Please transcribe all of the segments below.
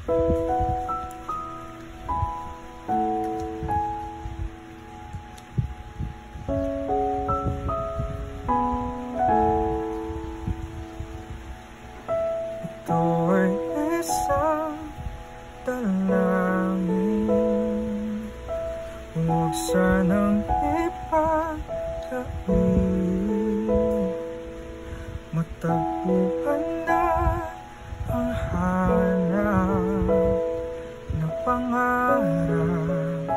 Ito ay isang dalangin, huwag sanang ipagkain. Matagpuan na ang hanap na pangarap,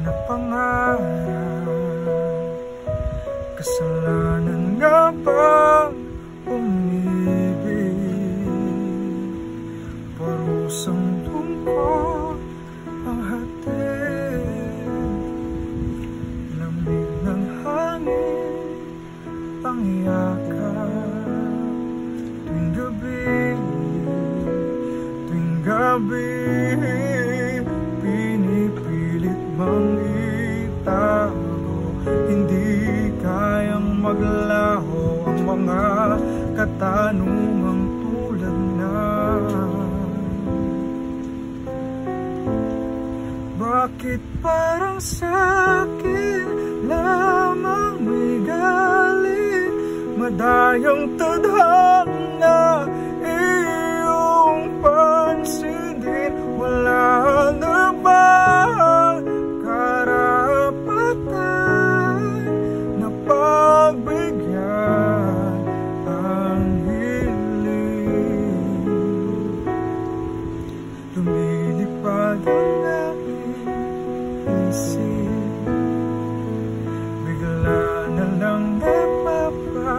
na pangarap. Kasalanan nga bang umibig? Parusang lungkot ang hatid, lamig ng hangin ang yakap. Tuwing gabi, pinipilit mang itago, hindi kayang maglaho ang mga katanungang tulad na: bakit parang sa'kin lamang may galit? Madayang tadhana iyong pansinin, wala na bang karapatan na pagbigyan ang hiling? Lumilipad ang aking isip, bigla na lang napapahiling.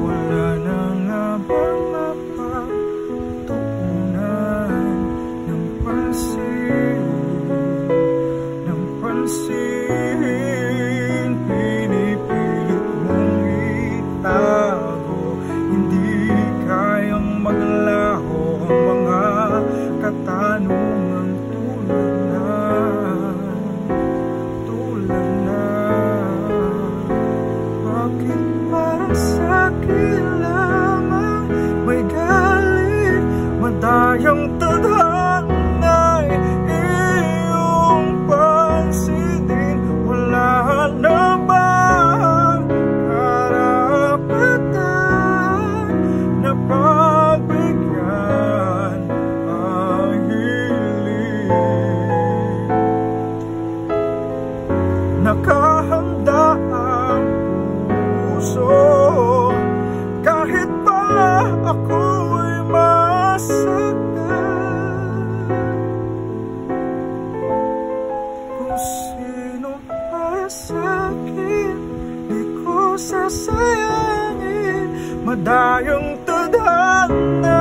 Wala na nga bang mapagtuunan ng pansin, ng pansin? Pinipilit mong itago, hindi kayang maglaho ang mga katanungang tulad na. Bakit parang sa'kin lamang may galit? Madayang tadhana'y iyong pansinin, wala na bang karapatan na pagbigyan ang hiling? Nakahanda ang puso kahit pa ako'y masaktan. Kung sino para sa'kin, di ko sasayangin. Madayang tadhana